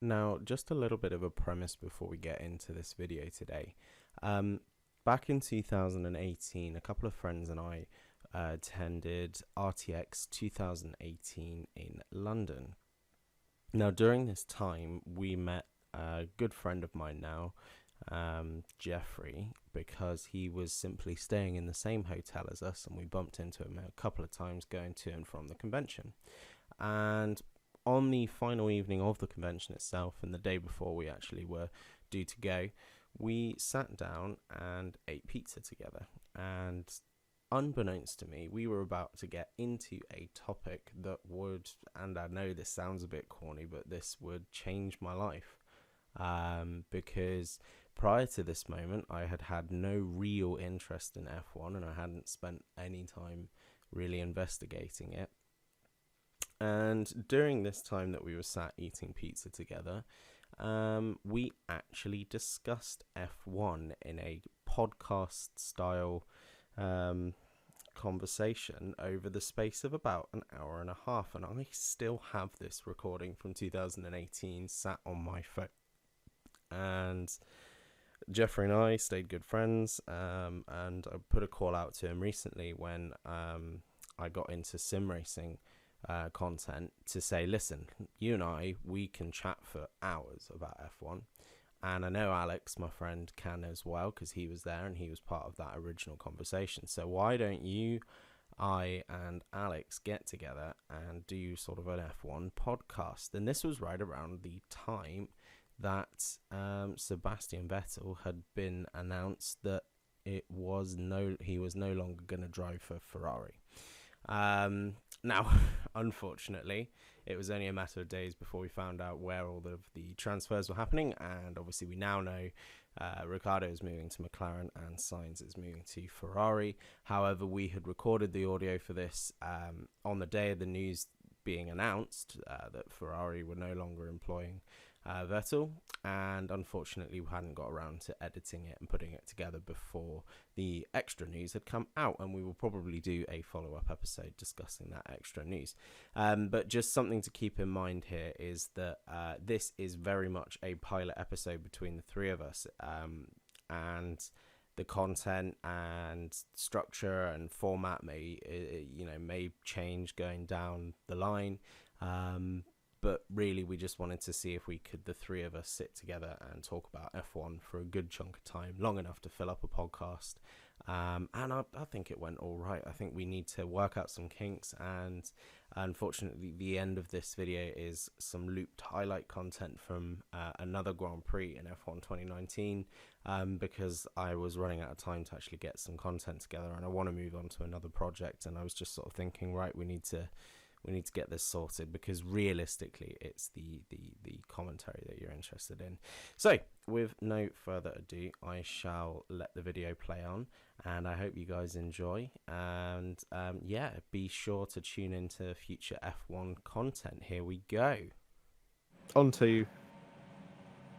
Now, just a little bit of a premise before we get into this video today. Back in 2018, a couple of friends and I attended RTX 2018 in London. Now, during this time, we met a good friend of mine now, Jeffrey, because he was simply staying in the same hotel as us, and we bumped into him a couple of times going to and from the convention. And on the final evening of the convention itself, and the day before we actually were due to go, we sat down and ate pizza together. And unbeknownst to me, we were about to get into a topic that would, and I know this sounds a bit corny, but this would change my life. Because prior to this moment, I had had no real interest in F1, and I hadn't spent any time really investigating it. And during this time that we were sat eating pizza together, we actually discussed F1 in a podcast style conversation over the space of about an hour and a half. And I still have this recording from 2018 sat on my phone. And Jeffrey and I stayed good friends, and I put a call out to him recently when I got into sim racing content to say, listen, you and I, we can chat for hours about F1, and I know Alex, my friend, can as well, because he was there and he was part of that original conversation. So why don't you, I and Alex get together and do sort of an F1 podcast? And this was right around the time that Sebastian Vettel had been announced that he was no longer going to drive for Ferrari. Now, unfortunately, it was only a matter of days before we found out where all of the transfers were happening, and obviously we now know Ricciardo is moving to McLaren and Sainz is moving to Ferrari. However, we had recorded the audio for this on the day of the news being announced that Ferrari were no longer employing Vettel, and unfortunately we hadn't got around to editing it and putting it together before the extra news had come out, and we will probably do a follow-up episode discussing that extra news. But just something to keep in mind here is that this is very much a pilot episode between the three of us, and the content and structure and format may change going down the line. But really, we just wanted to see if we could, the three of us, sit together and talk about F1 for a good chunk of time, long enough to fill up a podcast. And I think it went all right. I think we need to work out some kinks. And unfortunately, the end of this video is some looped highlight content from another Grand Prix in F1 2019, because I was running out of time to actually get some content together. And I want to move on to another project. And I was just sort of thinking, right, we need to get this sorted, because realistically it's the commentary that you're interested in. So with no further ado, I shall let the video play on, and I hope you guys enjoy, and be sure to tune into future F1 content. Here we go. On to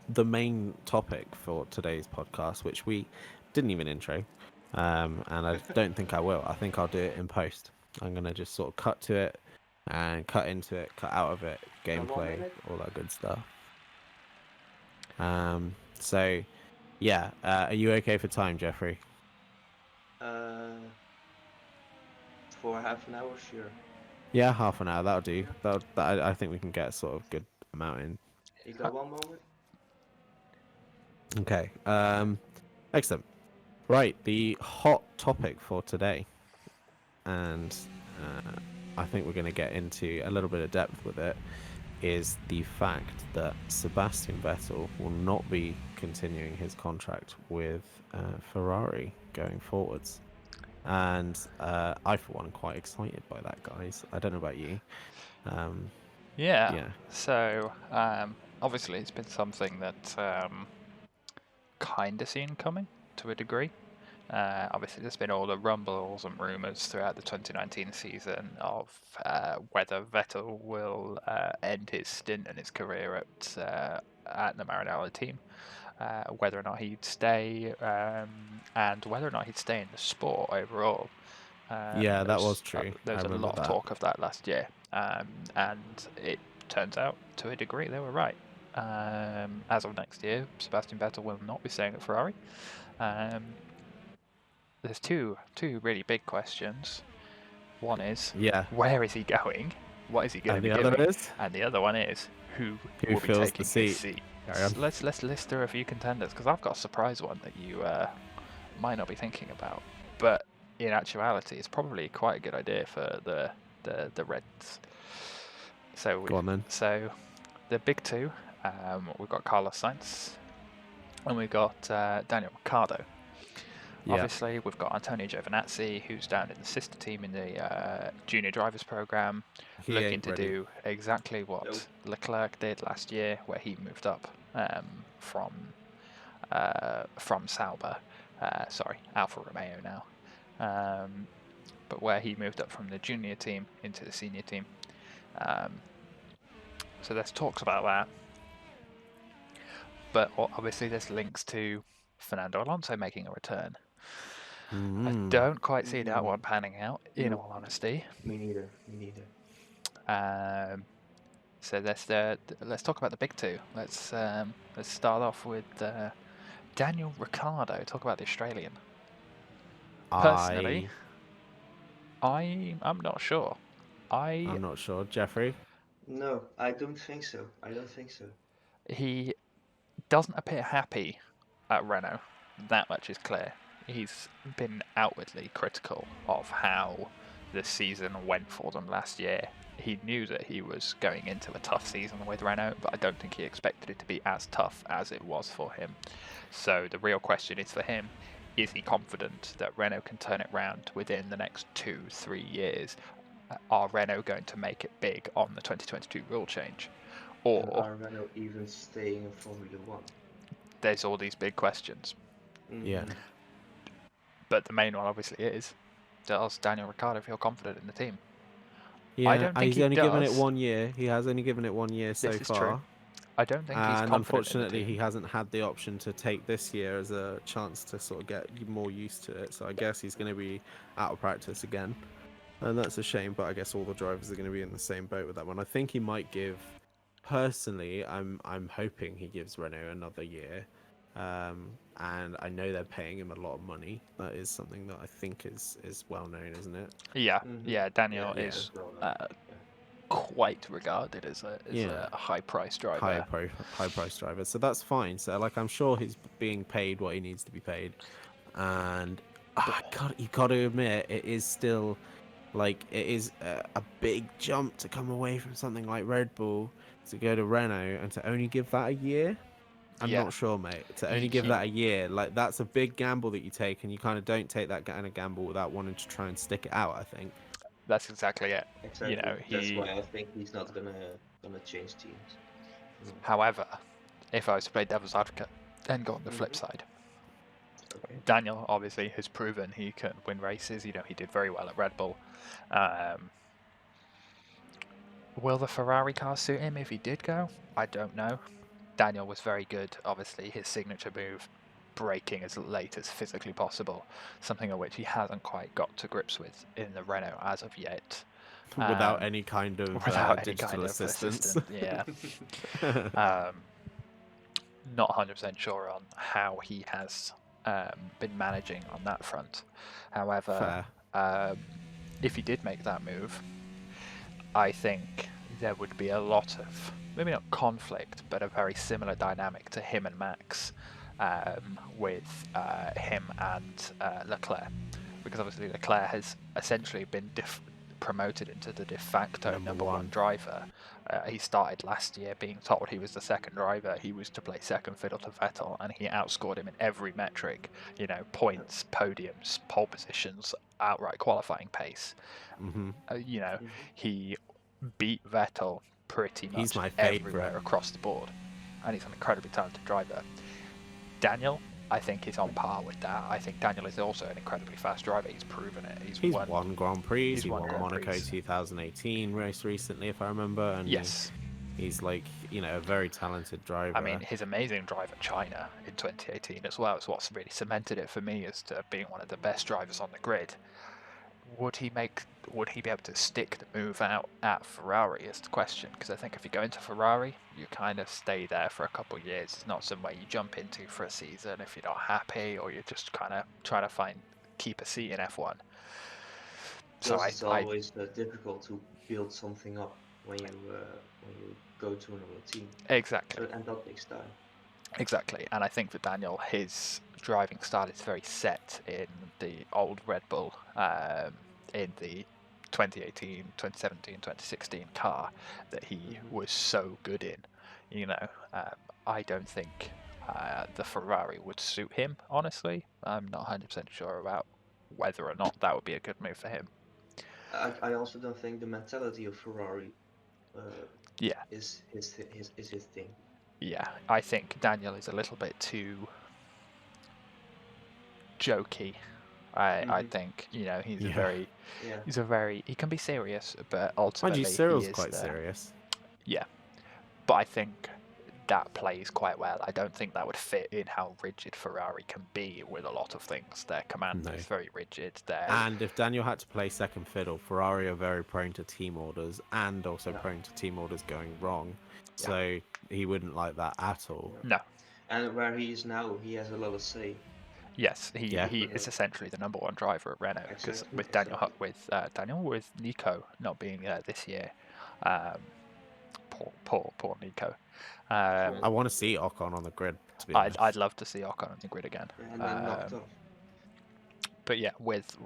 the main topic for today's podcast, which we didn't even intro, and I don't think I will. I think I'll do it in post. I'm going to just sort of cut to it and cut into it, cut out of it, gameplay, all that good stuff. So, yeah, are you okay for time, Jeffrey? For half an hour, sure. Yeah, half an hour, that'll do. I think we can get a sort of good amount in. You got one moment? Okay, excellent. Right, the hot topic for today, and I think we're going to get into a little bit of depth with it, is the fact that Sebastian Vettel will not be continuing his contract with Ferrari going forwards. And I, for one, am quite excited by that, guys. I don't know about you. Yeah. So, obviously, it's been something that kind of seen coming to a degree. Obviously, there's been all the rumbles and rumours throughout the 2019 season of whether Vettel will end his stint and his career at the Maranello team, whether or not he'd stay, and whether or not he'd stay in the sport overall. That was true. There was a lot of talk of that last year, and it turns out, to a degree, they were right. As of next year, Sebastian Vettel will not be staying at Ferrari. There's two really big questions. One is, where is he going? What is he going to be doing? And the other one is, who will be taking his seat? Let's list through a few contenders, because I've got a surprise one that you might not be thinking about. But in actuality, it's probably quite a good idea for the Reds. So go on then. So the big two, we've got Carlos Sainz and we've got Daniel Ricciardo. Obviously, we've got Antonio Giovinazzi, who's down in the sister team in the junior drivers program, looking to do exactly what Leclerc did last year, where he moved up from Sauber, Alfa Romeo now, but where he moved up from the junior team into the senior team. So there's talks about that, but obviously there's links to Fernando Alonso making a return. I don't quite see that one panning out, in all honesty. Me neither. So let's talk about the big two. Let's start off with Daniel Ricciardo. Talk about the Australian. Personally, I'm not sure. I'm not sure. Jeffrey? No, I don't think so. He doesn't appear happy at Renault. That much is clear. He's been outwardly critical of how the season went for them last year. He knew that he was going into a tough season with Renault, but I don't think he expected it to be as tough as it was for him. So the real question is for him, is he confident that Renault can turn it round within the next 2-3 years? Are Renault going to make it big on the 2022 rule change? Or are Renault even staying in Formula 1? There's all these big questions. Yeah. But the main one obviously is, does Daniel Ricciardo feel confident in the team? Yeah, I don't think he's only given it does. 1 year. He has only given it 1 year so This is far. true. I don't think he's confident. And unfortunately, in the team. he hasn't had the option to take this year as a chance to sort of get more used to it. So I guess he's going to be out of practice again. And that's a shame, but I guess all the drivers are going to be in the same boat with that one. I think he might give, personally, I'm hoping he gives Renault another year. And I know they're paying him a lot of money. That is something that I think is well known, isn't it? Yeah, Daniel is quite regarded as a high price driver. High price driver. So that's fine. So I'm sure he's being paid what he needs to be paid. And you got to admit, it is still it is a big jump to come away from something like Red Bull to go to Renault and to only give that a year. I'm not sure, mate. To only give that a year, that's a big gamble that you take, and you kind of don't take that kind of gamble without wanting to try and stick it out, I think. That's exactly it. Exactly. That's why I think he's not gonna change teams. However, if I was to play devil's advocate and go on the flip side, Daniel obviously has proven he can win races. He did very well at Red Bull. Will the Ferrari car suit him if he did go? I don't know. Daniel was very good. Obviously, his signature move, braking as late as physically possible, something of which he hasn't quite got to grips with in the Renault as of yet. Without any kind of digital assistance. Yeah. Not 100% sure on how he has been managing on that front. However, if he did make that move, I think there would be a lot of, maybe not conflict, but a very similar dynamic to him and Max, with him and Leclerc, because obviously Leclerc has essentially been promoted into the de facto number one driver. He started last year being told he was the second driver. He was to play second fiddle to Vettel, and he outscored him in every metric, points, podiums, pole positions, outright qualifying pace. He beat Vettel pretty much everywhere across the board, and he's an incredibly talented driver. Daniel, I think, is on par with that. I think Daniel is also an incredibly fast driver. He's proven it. He's won Grand Prix. He won Monaco 2018 race recently, if I remember. And yes, he's a very talented driver. I mean, his amazing drive at China in 2018 as well is what's really cemented it for me as to being one of the best drivers on the grid. Would he make would he be able to stick the move out at Ferrari is the question. Because I think if you go into Ferrari, you kind of stay there for a couple of years. It's not somewhere you jump into for a season if you're not happy, or you're just kind of trying to keep a seat in F1. So it's always difficult to build something up when you go to another team. Exactly. And that takes time. Exactly, and I think for Daniel, his driving style is very set in the old Red Bull, in the 2018, 2017, 2016 car that he was so good in. I don't think the Ferrari would suit him, honestly. I'm not 100% sure about whether or not that would be a good move for him. I also don't think the mentality of Ferrari is his thing. Yeah, I think Daniel is a little bit too jokey. I think he's a very he can be serious, but ultimately Cyril's quite serious. Yeah, but I think that plays quite well. I don't think that would fit in how rigid Ferrari can be with a lot of things. Their command is very rigid. And if Daniel had to play second fiddle, Ferrari are very prone to team orders and also prone to team orders going wrong. So he wouldn't like that at all. No. And where he is now, he has a lot of say. Yes, he is essentially the number one driver at Renault, because with with Nico not being there this year, poor Nico. I want to see Ocon on the grid. To be honest, I'd love to see Ocon on the grid again. And then knocked off. But yeah, with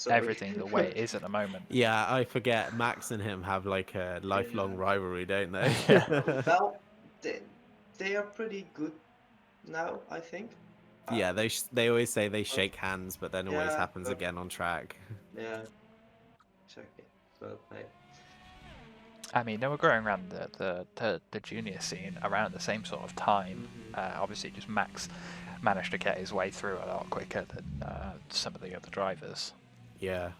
everything the way it is at the moment. Yeah, I forget Max and him have like a lifelong rivalry, don't they? Well, they are pretty good now, I think. Yeah, they always say they shake hands, but then always happens again on track. Yeah, exactly. But I mean, they were growing around the junior scene around the same sort of time. Obviously, just Max managed to get his way through a lot quicker than some of the other drivers. Yeah.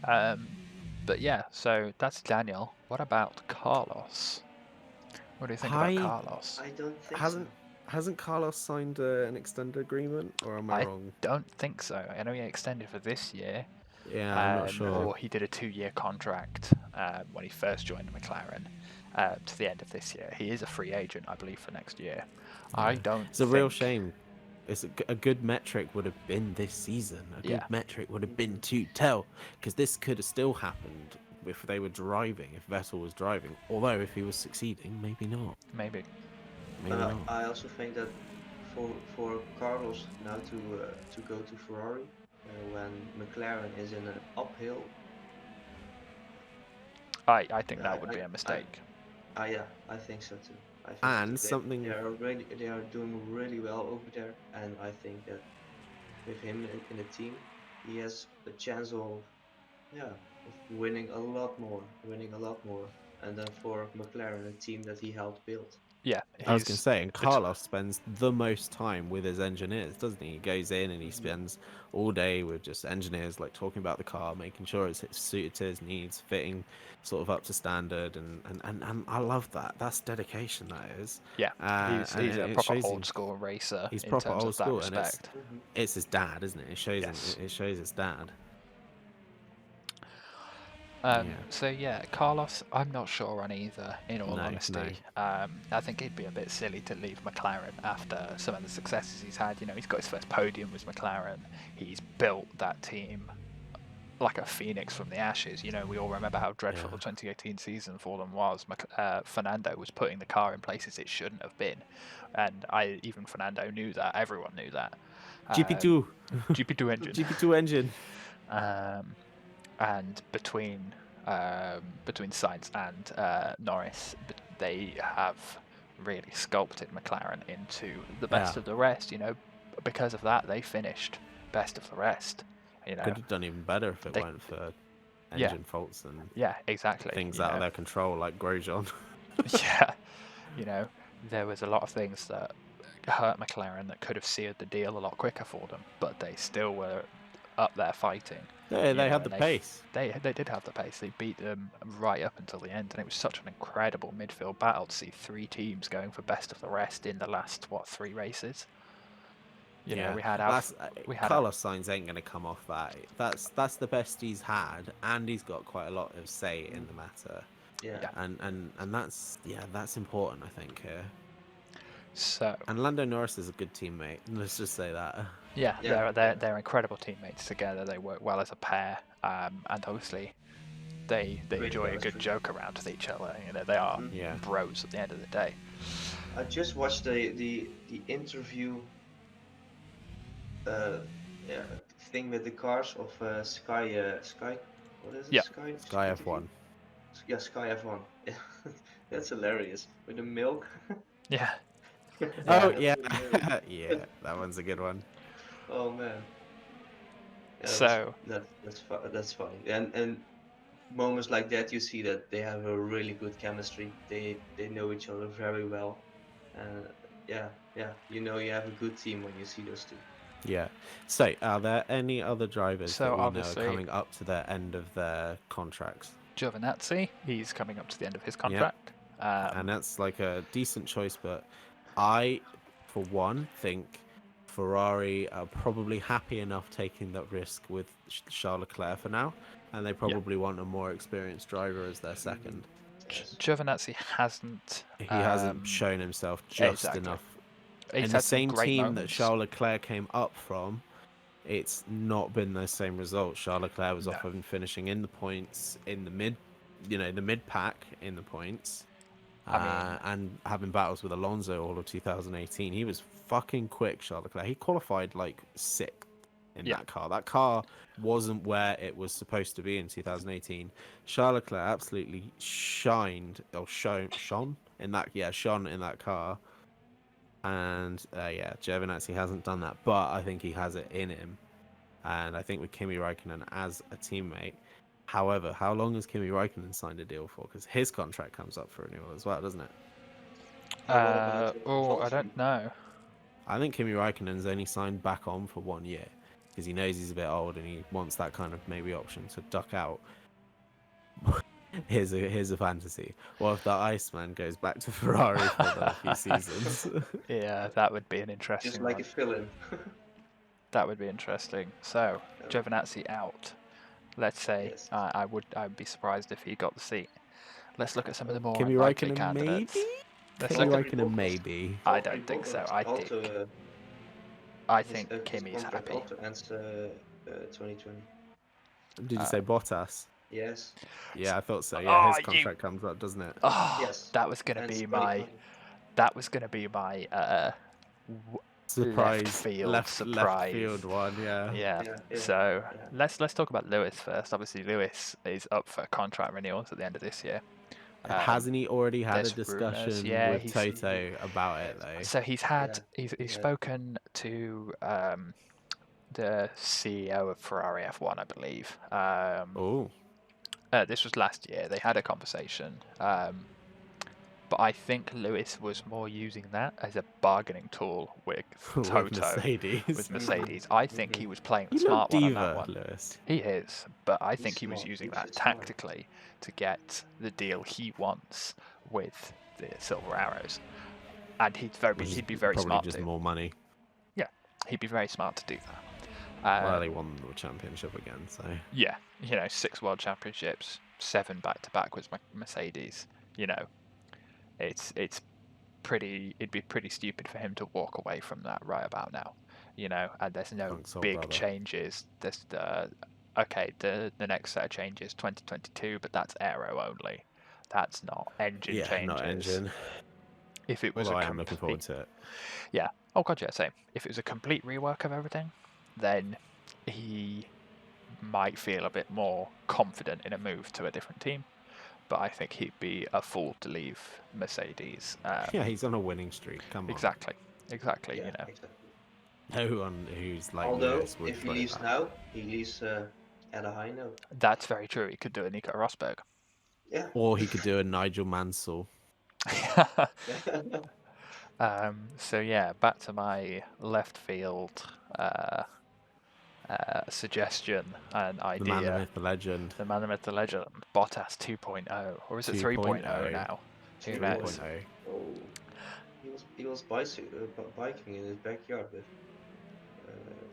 But yeah, so that's Daniel. What about Carlos? What do you think about Carlos? I don't think Hasn't Carlos signed an extended agreement, or am I wrong? I don't think so. I know he extended for this year. Yeah, I'm not sure. Or he did a 2-year contract when he first joined McLaren to the end of this year. He is a free agent, I believe, for next year. Yeah. It's a real shame. It's a good metric would have been this season. A good metric would have been to tell, because this could have still happened if they were driving, if Vettel was driving. Although if he was succeeding, maybe not. Maybe not. I also think that for Carlos now to go to Ferrari when McLaren is in an uphill, I think that would be a mistake. Yeah, I think so too. They are doing really well over there, and I think that with him in the team, he has a chance of winning a lot more, and then for McLaren, a team that he helped build. Yeah, I was going to say, and Carlos spends the most time with his engineers, doesn't he? He goes in and he spends all day with just engineers, like talking about the car, making sure it's suited to his needs, fitting sort of up to standard, and I love that. That's dedication, that is. Yeah, he's a proper old school racer. He's proper old school, and it's his dad, isn't it? It shows it shows his dad. So yeah, Carlos, I'm not sure on either, in all honesty. I think it'd be a bit silly to leave McLaren after some of the successes he's had. He's got his first podium with McLaren. He's built that team like a phoenix from the ashes. We all remember how dreadful the 2018 season for them was. Fernando was putting the car in places it shouldn't have been, and even Fernando knew that. Everyone knew that. GP2 engine. GP2 engine. And between Sainz and Norris, they have really sculpted McLaren into the best of the rest. Because of that, they finished best of the rest. Could have done even better if it weren't for engine faults and exactly things out of their control, like Grosjean. There was a lot of things that hurt McLaren that could have sealed the deal a lot quicker for them, but they still were up there fighting. Yeah, they had the pace. They did have the pace. They beat them right up until the end, and it was such an incredible midfield battle to see 3 teams going for best of the rest in the last 3 races. You know, we had Carlos Sainz ain't going to come off that. That's the best he's had, and he's got quite a lot of say in the matter. Yeah. And that's important, I think, here. So. And Lando Norris is a good teammate. Let's just say that. Yeah, they're incredible teammates together. They work well as a pair, and obviously they enjoy a good joke around with each other. You know, they are bros at the end of the day. I just watched the interview thing with the cars of Sky. What is it? Sky F1. Yeah, Sky F1. That's hilarious with the milk. Yeah. Oh yeah, yeah, that one's a good one. Oh man. Yeah, so that's funny, and moments like that, you see that they have a really good chemistry. They know each other very well, and you know you have a good team when you see those two. Yeah. So, are there any other drivers that we know are coming up to the end of their contracts? Giovinazzi, he's coming up to the end of his contract. Yep. And that's like a decent choice, but I, for one, think Ferrari are probably happy enough taking that risk with Charles Leclerc for now, and they probably want a more experienced driver as their second. Giovinazzi hasn't. He hasn't shown himself just enough. In the same team that Charles Leclerc came up from, it's not been the same result. Charles Leclerc was often finishing in the points, in the mid pack in the points, and having battles with Alonso all of 2018. He was fucking quick, Charles Leclerc. He qualified like 6th in that car. That car wasn't where it was supposed to be in 2018. Charles Leclerc absolutely shone in that car. And Giovinazzi hasn't done that, but I think he has it in him. And I think with Kimi Räikkönen as a teammate. However, how long has Kimi Räikkönen signed a deal for? Because his contract comes up for renewal as well, doesn't it? I don't know. I think Kimi Räikkönen's only signed back on for 1 year because he knows he's a bit old and he wants that kind of maybe option to duck out. Here's a fantasy. What if the Iceman goes back to Ferrari for a few seasons? Yeah, that would be an interesting Just like a fill-in. That would be interesting. So, Giovinazzi out. Let's say I would be surprised if he got the seat. Let's look at some of the more likely candidates. Kimi Räikkönen maybe. I don't think so. I think Kimi's happy. Also ends 2020. Did you say Bottas? Yes. Yeah, I thought so. Yeah, his contract comes up, doesn't it? Oh, yes. That was gonna be my surprise left field one. Yeah. So let's talk about Lewis first. Obviously, Lewis is up for contract renewals at the end of this year. Hasn't he already had a discussion with Toto about it though? So he's spoken to the CEO of Ferrari F1, I believe. This was last year. They had a conversation. But I think Lewis was more using that as a bargaining tool with Toto. With Mercedes. I think he was playing the smart one on that one. Lewis. He is, but I think he was using that tactically to get the deal he wants with the Silver Arrows. And he'd be very smart just more money. Yeah, he'd be very smart to do that. Well, he won the championship again, so... Yeah, 6 World Championships, 7 back-to-back with Mercedes, it'd be pretty stupid for him to walk away from that right about now, and there's no big changes. There's the next set of changes 2022, but that's aero only. That's not engine changes. Not engine. If it was I am looking forward to it. Yeah. Oh god, yeah, same. If it was a complete rework of everything, then he might feel a bit more confident in a move to a different team. But I think he'd be a fool to leave Mercedes. He's on a winning streak. Come on. Exactly. Exactly. No one who's like. Although, if he leaves now, he leaves at a high note. That's very true. He could do a Nico Rosberg. Yeah. Or he could do a Nigel Mansell. So yeah, back to my left field suggestion and idea. The man, the myth, the legend. The man, the myth, the legend. Bottas 2.0, or is it 3.0 now? Who knows? Oh, he was biking in his backyard with.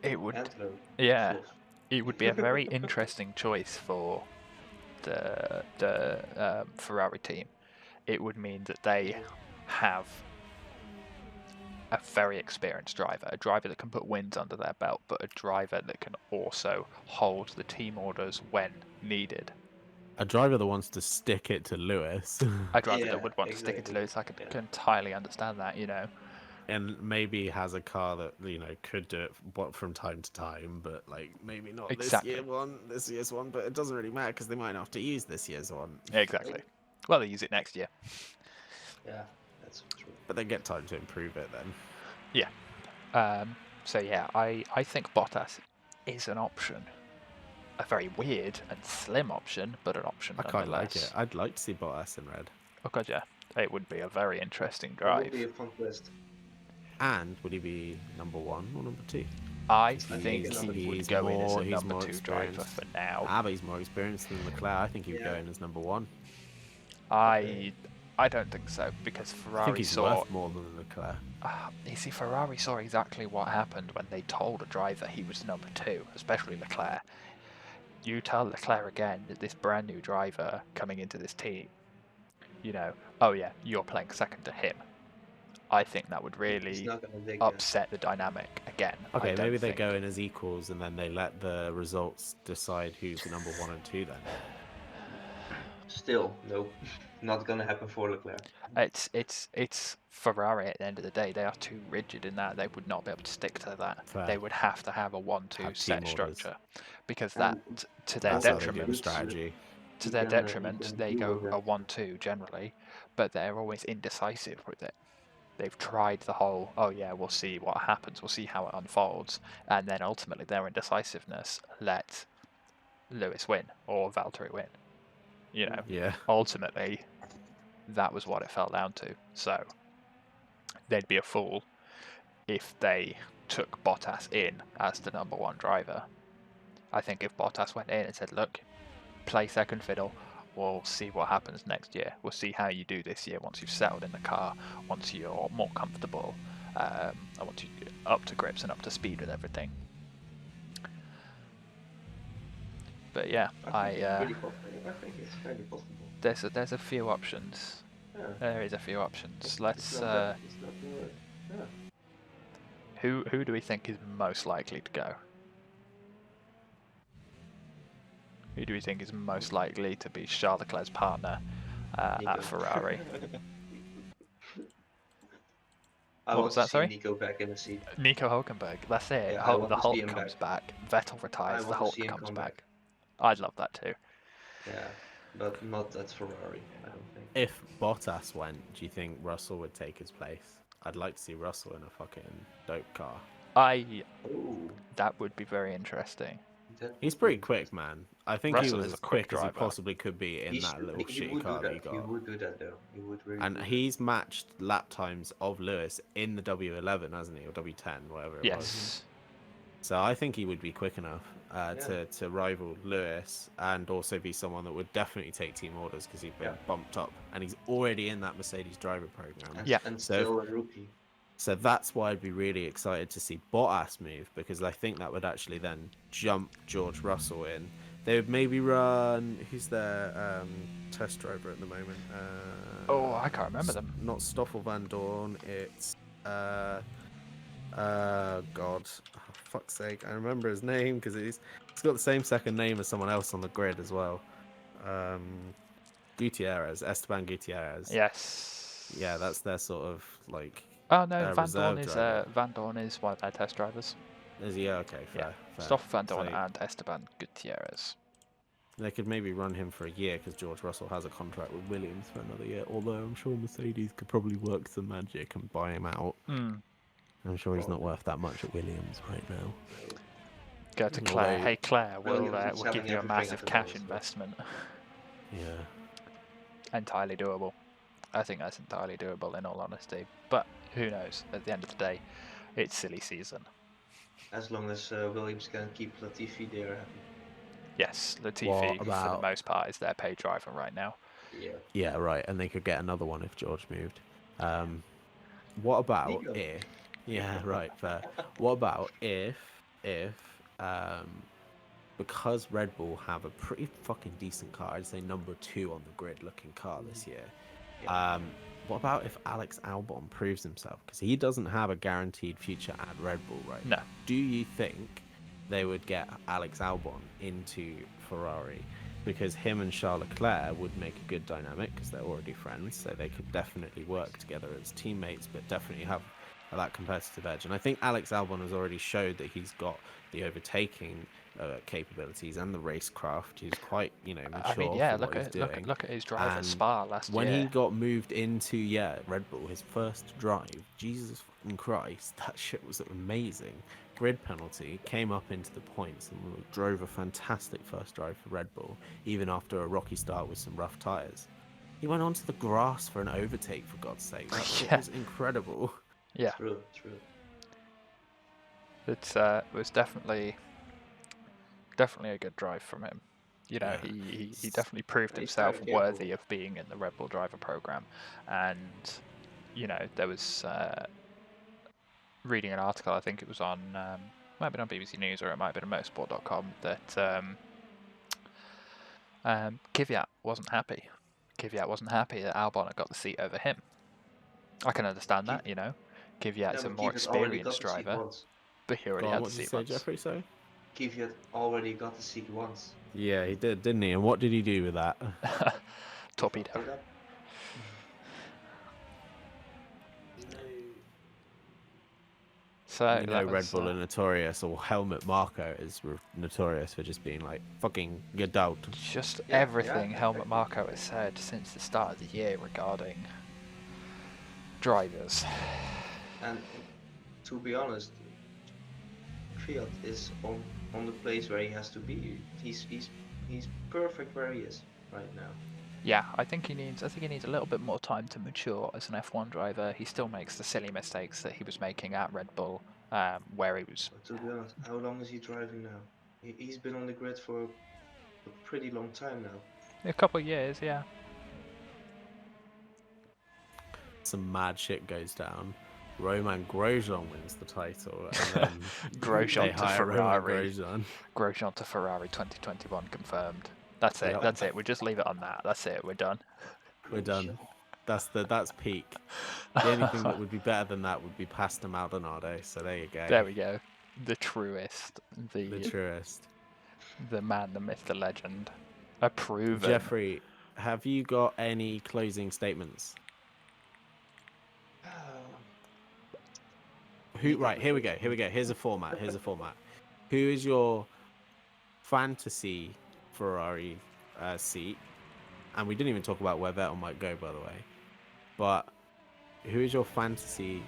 It would, Antler. yeah, Vos. it would be a very interesting choice for the Ferrari team. It would mean that they have a very experienced driver, a driver that can put wins under their belt, but a driver that can also hold the team orders when needed. A driver that wants to stick it to Lewis. A driver that would want to stick it to Lewis. I can entirely understand that, And maybe has a car that, could do it from time to time, but, maybe not this year's one, but it doesn't really matter because they might not have to use this year's one. Exactly. Well, they use it next year. Yeah, that's true. But they get time to improve it then. Yeah. So, yeah, I think Bottas is an option. A very weird and slim option, but an option I quite like nonetheless. it. I'd like to see Bottas in red. Oh, God, yeah. It would be a very interesting drive. It would be a fun twist. And would he be number 1 or number 2? I think he would go in as a number 2 driver for now. But he's more experienced than Leclerc. I think he would go in as number 1. I don't think so, because Ferrari I think he's worth more than Leclerc. You see, Ferrari saw exactly what happened when they told a driver he was number 2, especially Leclerc. You tell Leclerc again that this brand new driver coming into this team, oh yeah, you're playing second to him. I think that would really upset the dynamic again. Okay, maybe they go in as equals and then they let the results decide who's the number 1 and 2 then. Still, nope. Not gonna happen for Leclerc. It's Ferrari at the end of the day. They are too rigid in that they would not be able to stick to that. Fair. They would have to have a 1-2 set structure, because that to their That's detriment. Strategy. To their detriment, they go a 1-2 generally, but they're always indecisive with it. They've tried the whole, oh yeah, we'll see what happens, we'll see how it unfolds, and then ultimately their indecisiveness let Lewis win or Valtteri win. Yeah. Ultimately, that was what it fell down to. So they'd be a fool if they took Bottas in as the number 1 driver. I think if Bottas went in and said, look, play second fiddle, we'll see what happens next year. We'll see how you do this year once you've settled in the car, once you're more comfortable, I want you up to grips and up to speed with everything. But yeah, I think it's fairly possible. There's a few options. Yeah. There is a few options. Let's. Who do we think is most likely to go? Who do we think is most likely to be Charles Leclerc's partner at Ferrari? What was that, sorry? Nico back in the seat. Nico Hülkenberg, that's it. Yeah, the Hulk comes back. Vettel retires, the Hulk comes back. I'd love that too. Yeah, but not at Ferrari, I don't think. If Bottas went, do you think Russell would take his place? I'd like to see Russell in a fucking dope car. That would be very interesting. He's pretty quick, man. I think Russell he was as quick as he possibly could be in that little shitty car that he got. He would do that though. He would really. And he's matched lap times of Lewis in the W11, hasn't he, or W10, whatever it was. So I think he would be quick enough to rival Lewis, and also be someone that would definitely take team orders because he's been bumped up, and he's already in that Mercedes driver program. And still a rookie. So that's why I'd be really excited to see Bottas move, because I think that would actually then jump George Russell in. They would maybe run, who's their test driver at the moment? I can't remember them. Not Stoffel Van Dorn, it's God, oh, fuck's sake, I remember his name because he's got the same second name as someone else on the grid as well. Esteban Gutierrez. Yes. Yeah, that's their sort of like. Oh no, Van Dorn is one of their test drivers. Is he? Okay, fair. Stoffel Van Dorn and Esteban Gutierrez. They could maybe run him for a year because George Russell has a contract with Williams for another year. Although I'm sure Mercedes could probably work some magic and buy him out. I'm sure he's not worth that much at Williams right now. Go to Claire. Hey Claire, we'll give you a massive cash investment. Yeah. Entirely doable. I think that's entirely doable in all honesty. But who knows? At the end of the day, it's silly season. As long as Williams can keep Latifi there happy. Yes, Latifi for the most part is their paid driver right now. Yeah, right. And they could get another one if George moved. What about Nico. if? Yeah, right. Fair. What about if if, because Red Bull have a pretty fucking decent car, I'd say number 2 on the grid looking car this year. What about if Alex Albon proves himself? Because he doesn't have a guaranteed future at Red Bull right now. Do you think they would get Alex Albon into Ferrari? Because him and Charles Leclerc would make a good dynamic because they're already friends, so they could definitely work together as teammates, but definitely have that competitive edge. And I think Alex Albon has already showed that he's got the overtaking capabilities and the racecraft. He's quite, mature for what he's doing. Look at his drive at Spa last year. When he got moved into Red Bull, his first drive, Jesus fucking Christ, that shit was amazing. Grid penalty, came up into the points and drove a fantastic first drive for Red Bull, even after a rocky start with some rough tyres. He went onto the grass for an overtake, for God's sake. That shit was incredible. Yeah. True. It was definitely a good drive from him. He definitely proved himself worthy of being in the Red Bull driver program. And, there was reading an article, I think it was on, might have been on BBC News or it might have been on motorsport.com, that Kvyat wasn't happy. Kvyat wasn't happy that Albon had got the seat over him. I can understand that, Kvyat's a more experienced driver, but he already had the seat once. Jeffrey, sorry? Kvyat already got the seat once. Yeah, he did, didn't he? And what did he do with that? Torpedo. So Red Bull are notorious, or Helmut Marko is notorious for just being like fucking get out. Just everything Helmut Marko has said since the start of the year regarding drivers. And to be honest, Kvyat is on the place where he has to be. He's perfect where he is right now. Yeah, I think he needs a little bit more time to mature as an F1 driver. He still makes the silly mistakes that he was making at Red Bull, where he was. But to be honest, how long is he driving now? He's been on the grid for a pretty long time now. A couple of years, yeah. Some mad shit goes down. Romain Grosjean wins the title, and then Grosjean to Ferrari. Grosjean to Ferrari 2021 confirmed. That's it. Yep. That's it. We just leave it on that. That's it. We're done. We're done. That's peak. The only thing that would be better than that would be Pastor Maldonado. So there you go. There we go. The truest. The truest. The man, the myth, the legend. Approven. Jeffrey, have you got any closing statements? Right, here we go. Here's a format. Who is your fantasy Ferrari seat? And we didn't even talk about where Vettel might go, by the way. But who is your fantasy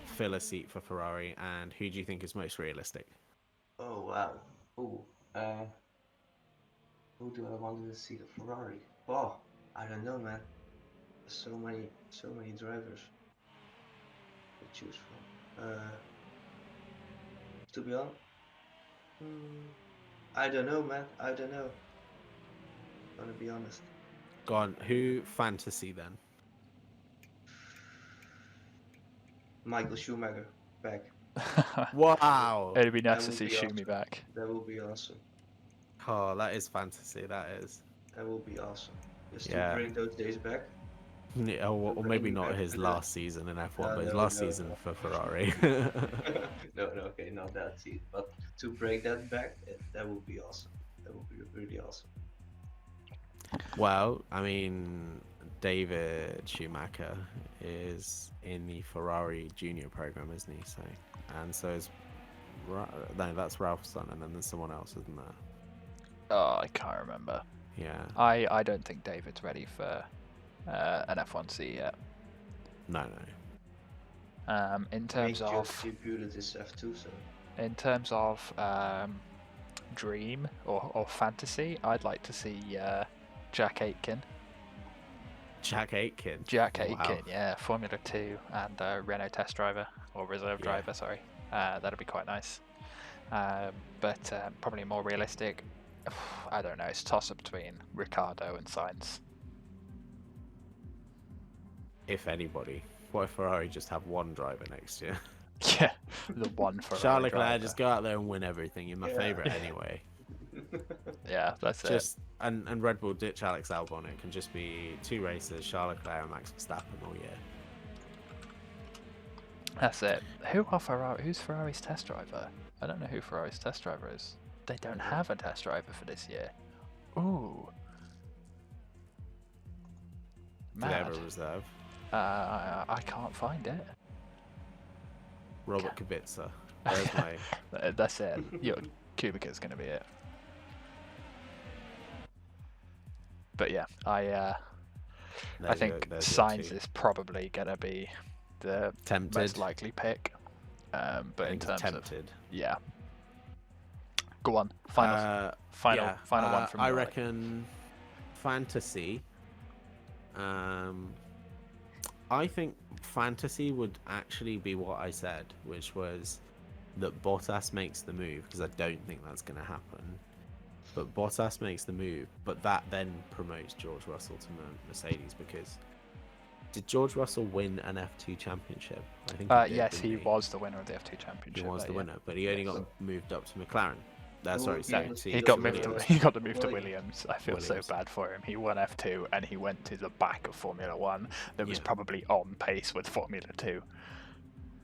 filler seat for Ferrari, and who do you think is most realistic? Oh wow. Who do I want to see the Ferrari? Oh, I don't know, man. So many drivers to choose from. To be honest, I don't know, man. I don't know. I'm gonna be honest. Go on. Who fantasy then? Michael Schumacher back. Wow. It'd be nice to see Schumi back. That will be awesome. Oh, that is fantasy. That will be awesome. Just to bring those days back. Yeah, or maybe not his last season in F1, but his last season for Ferrari. No, okay, not that season. But to bring that back, that would be awesome. That would be really awesome. Well, I mean, David Schumacher is in the Ferrari Junior program, isn't he? So is that's Ralph's son, and then there's someone else, isn't there? Oh, I can't remember. Yeah. I don't think David's ready for an F1 seat yet. No. In terms of debuted this F2, so. In terms of dream or fantasy, I'd like to see Jack Aitken. Jack Aitken, wow. Yeah, Formula 2 and Renault test driver or reserve driver. Sorry, that'd be quite nice. But probably more realistic. I don't know. It's a toss-up between Ricciardo and Sainz. If anybody, what if Ferrari just have one driver next year? Yeah, the one Ferrari Charles Leclerc, driver. just go out there and win everything. You're my favourite anyway. Yeah, that's it. And Red Bull ditch Alex Albon. It can just be 2 races, Charles Leclerc and Max Verstappen all year. That's it. Who's Ferrari's test driver? I don't know who Ferrari's test driver is. They don't have a test driver for this year. Ooh. Do they have a reserve? I can't find it. Robert Kubica. There's my... That's it. Kubica's going to be it. But yeah, I think Sainz is probably going to be the most likely pick. But in terms of yeah, go on. Final one from I reckon fantasy. I think fantasy would actually be what I said, which was that Bottas makes the move, because I don't think that's going to happen. But Bottas makes the move, but that then promotes George Russell to Mercedes, because did George Russell win an F2 championship? I think he did, yes, he was the winner of the F2 championship. He was the winner, but he only got moved up to McLaren. He got the move to Williams. I feel so bad for him. He won F2 and he went to the back of Formula 1 that was probably on pace with Formula 2.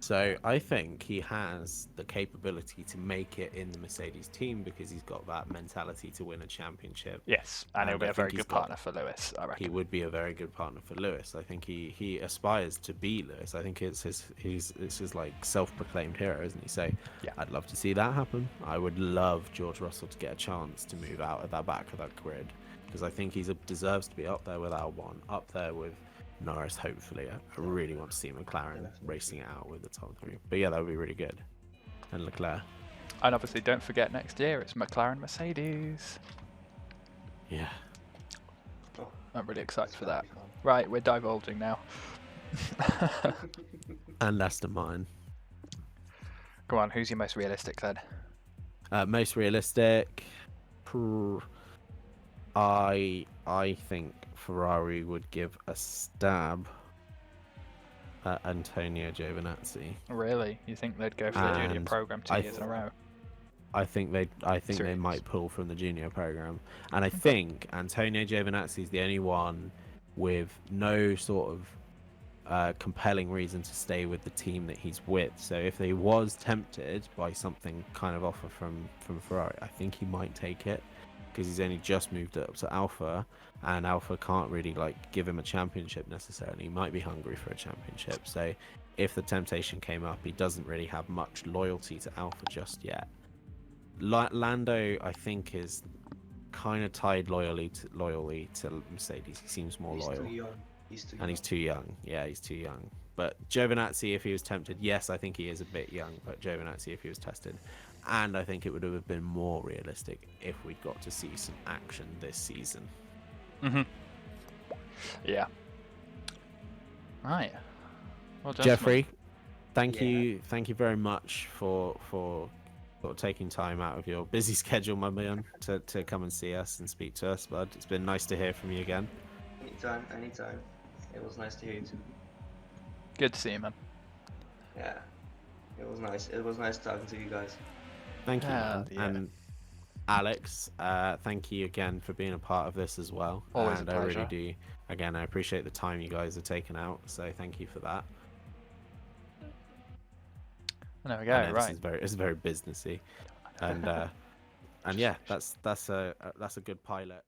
So I think he has the capability to make it in the Mercedes team, because he's got that mentality to win a championship. Yes, and he'll be a very good partner for Lewis, I reckon. He would be a very good partner for Lewis. I think he aspires to be Lewis. I think it's his like self-proclaimed hero, isn't he? So yeah, I'd love to see that happen. I would love George Russell to get a chance to move out of that back of that grid, because I think he deserves to be up there with Albon, up there with Norris, hopefully. I really want to see McLaren racing it out with the top 3. But yeah, that would be really good. And Leclerc. And obviously, don't forget, next year it's McLaren Mercedes. Yeah. I'm really excited for that. Right, we're divulging now. And Aston Martin. Go on, who's your most realistic then? Most realistic? I think Ferrari would give a stab at Antonio Giovinazzi. Really? You think they'd go for the junior program 2 years in a row? I think they might pull from the junior program, and I think Antonio Giovinazzi is the only one with no sort of compelling reason to stay with the team that he's with. So if he was tempted by something kind of offer from Ferrari, I think he might take it, because he's only just moved up to Alpha, and Alpha can't really like give him a championship necessarily. He might be hungry for a championship. So if the temptation came up, he doesn't really have much loyalty to Alpha just yet. Lando, I think, is kind of tied loyally to Mercedes. He seems more loyal. He's too young. Yeah, he's too young. But Giovinazzi, if he was tempted, yes, I think he is a bit young. But Giovinazzi, if he was tested, and I think it would have been more realistic if we'd got to see some action this season. Yeah. Right. Well, Jeffrey, thank you very much for sort of taking time out of your busy schedule, my man, to come and see us and speak to us, bud. It's been nice to hear from you again. Anytime. It was nice to hear you too. Good to see you, man. Yeah. It was nice. It was nice talking to you guys. Thank you, man. Yeah. And Alex, thank you again for being a part of this as well. Always a pleasure. I really do. Again, I appreciate the time you guys have taken out, so thank you for that. There we go. Right. It's very businessy, and yeah, that's a good pilot.